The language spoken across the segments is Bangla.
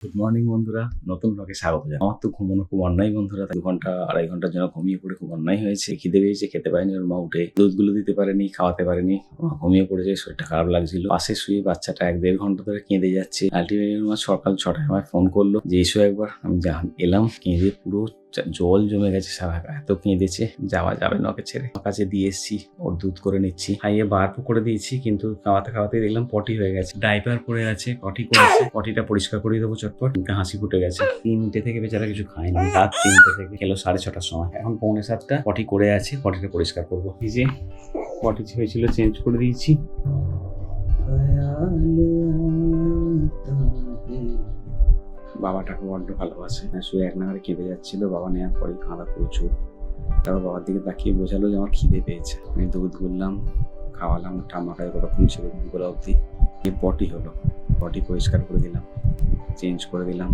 গুড মর্নিং বন্ধুরা, নতুন ব্লগে স্বাগত জানাই। আমার তো ঘুমানো খুব অন্যায় বন্ধুরা, 2 ঘন্টা 2.5 ঘন্টার জন্য ঘুমিয়ে পড়ে খুব অন্যায় হয়েছে। খিদে পেয়েছে, খেতে পারেনি, ওর মা উঠে দুধগুলো দিতে পারেনি, খাওয়াতে পারেনি, ও মা ঘুমিয়ে পড়েছে, শরীরটা খারাপ লাগছিল। পাশে শুয়ে বাচ্চাটা 1-1.5 ঘন্টা ধরে কেঁদে যাচ্ছে। আলটিমেটলি ওর মা সকাল 6টায় আমায় ফোন করলো যে এসো একবার। আমি এলাম, কেঁদে পুরো জল জমে গেছে সারা গায়ে, এত কেঁদেছে, যাওয়া যাবে না ওকে ছেড়ে। ওর কাছে দিয়ে এসছি, ওর দুধ করে নিচ্ছি, খাইয়ে বার করে দিয়েছি, কিন্তু খাওয়াতে খাওয়াতে দেখলাম পটি হয়ে গেছে, ডাইপার পরে আছে, পটি করেছে। পটিটা পরিষ্কার করে দেবো চটপট। হাসি ফুটে গেছে, 3টে থেকে বেচারা কিছু খায়নি, রাত 3টে থেকে খেলো 6:30টার সময়, এখন 6:45। পটি করে আছে, পটিটা পরিষ্কার করবো। এই যে পটি হয়েছিল, চেঞ্জ করে দিয়েছি। বাবাটাকে বড্ড ভালোবাসে, শুয়ে এক নাগারে কেঁদে যাচ্ছিল। বাবা নেওয়ার পরেই কাঁদা প্রচুর। তারপর বাবার দিকে তাকিয়ে বোঝালো যে আমার খিদে পেয়েছে। আমি দুধ গুললাম, খাওয়ালাম, ঠাম্মাটায় কতক্ষণ ছিল দুধগুলো অবধি। পটি হলো, পটি পরিষ্কার করে দিলাম, চেঞ্জ করে দিলাম,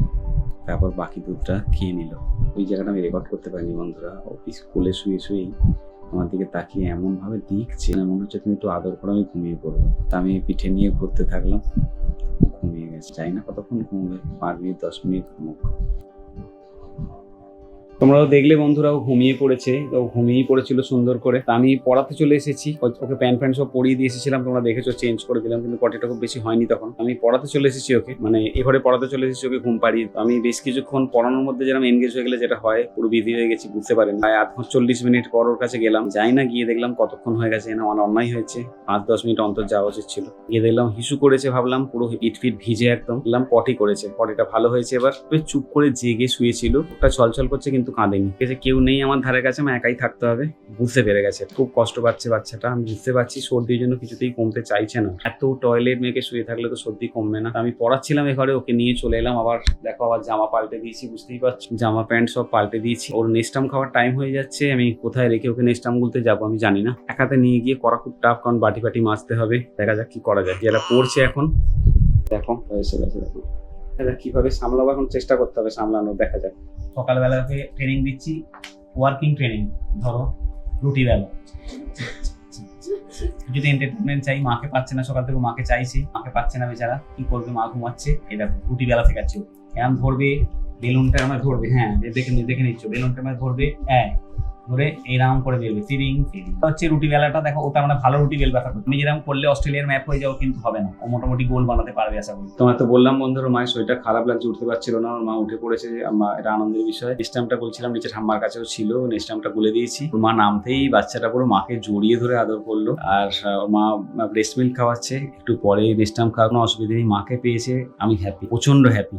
তারপর বাকি দুধটা খেয়ে নিল। ওই জায়গাটা আমি রেকর্ড করতে পারিনি বন্ধুরা। অফিস খুলে শুয়েই আমার দিকে তাকিয়ে এমনভাবে দেখছে, মনে হচ্ছে তুমি একটু আদর করে আমি ঘুমিয়ে পড়বো। তা আমি পিঠে নিয়ে ঘুরতে থাকলাম, ঘুমিয়ে গেছে। চাই না কতক্ষণ ঘুমবে, 5 মিনিট 10 মিনিট ঘুমুক। তোমরাও দেখলে বন্ধুরা, ও ঘুমিয়ে পড়েছে। ও ঘুমিয়েই পড়েছিল সুন্দর করে। আমি পড়াতে চলে এসেছি, ওকে প্যান্ট সব পরিয়ে দিয়ে এসেছিলাম, তোমরা দেখেছো, চেঞ্জ করে দিলাম, কিন্তু পটিটা খুব বেশি হয়নি। তখন আমি পড়াতে চলে এসেছি ওকে, মানে এবারে পড়াতে চলে এসেছি ওকে ঘুম পাড়িয়ে। আমি বেশ কিছুক্ষণ পড়ানোর মধ্যে যেরকম এনগেজ হয়ে গেলে যেটা হয়, পুরো বিজি হয়ে গেছি, বুঝতে পারেন। প্রায় 40 মিনিট পর ওর কাছে গেলাম, যাই না, গিয়ে দেখলাম কতক্ষণ হয়ে গেছে। না, আমার অন্যায় হয়েছে, 5-10 মিনিট অন্তর যাওয়া উচিত ছিল। গিয়ে দেখলাম হিসু করেছে, ভাবলাম পুরো পিট ভিজে একদম। দেখলাম পটি করেছে, পটিটা ভালো হয়েছে। এবার চুপ করে জেগে শুয়েছিল, ওটা ছলছল করছে কিন্তু কাঁদেনি। কেউ নেই আমার ধারে কাছে, আমার একাই থাকতে হবে, বুঝতে পেরে গেছে। খুব কষ্ট পাচ্ছে বাচ্চাটা, আমি বুঝতে পারছি। সর্দির জন্য কিছুতেই কমতে চাইছে না। এত টয়লেট মেয়েকে শুয়ে থাকলে তো সর্দি কমবে না। আমি পড়াচ্ছিলাম এ ঘরে, ওকে নিয়ে চলে এলাম। আবার দেখো, আবার জামা পাল্টে দিয়েছি, বুঝতেই পারছো, জামা প্যান্ট সব পাল্টে দিয়েছি। ওর নেস্টাম খাওয়ার টাইম হয়ে যাচ্ছে, আমি কোথায় রেখে ওকে নেস্টাম গুলতে যাবো আমি জানি না। এক হাতে নিয়ে গিয়ে করা খুব টাফ, কারণ বাটি মাজতে হবে। দেখা যাক কি করা যায়। যারা পড়ছে এখন, দেখো এসে গেছে, দেখো কিভাবে সামলাবো, এখন চেষ্টা করতে হবে সামলানো। দেখা যাক। সকালবেলা ওকে ট্রেনিং দিচ্ছি, ওয়ার্কিং ট্রেনিং। ধরো রুটি বেলা, যদি এন্টারটেনমেন্ট চাই, মাকে পাচ্ছে না, সকাল থেকে মাকে চাইছি, মাকে পাচ্ছে না বেচারা, কি করবে, মা ঘুমাচ্ছে। এটা রুটি বেলা শেখাচ্ছি। এরম ধরবে, বেলুনটা আমার ধরবে, হ্যাঁ দেখে নিচ্ছ, বেলুনটা আমার ধরবে, ধরে এইরকম করে বেলবে, তিরিং তিরিং। হচ্ছে রুটি বেলাটা দেখো, ওটা মানে ভালো রুটি বেল ব্যথা করবে। তুমি যেরকম করলে অস্ট্রেলিয়ার ম্যাপ হয়ে যাও, কিন্তু হবে না। ও মোটামুটি গোল বানাতে পারবে আশা করি। তোমার তো বললাম বন্ধুরা, মায়ের শরীরটা খারাপ লাগছে, উঠতে পারছিল না। ওর মা উঠে পড়েছে, এটা আনন্দের বিষয়। নেস্টামটা বলছিলাম, নিচে ঠাম্মার কাছেও ছিল, নেস্টামটা গুলে দিয়েছি। মা নামতেই বাচ্চাটা পুরো মাকে জড়িয়ে ধরে আদর করলো। আর মা ব্রেস্ট মিল্ক খাওয়াচ্ছে, একটু পরে নেস্টাম খাওয়ানো, অসুবিধা নেই। মাকে পেয়েছে, আমি হ্যাপি, প্রচন্ড হ্যাপি।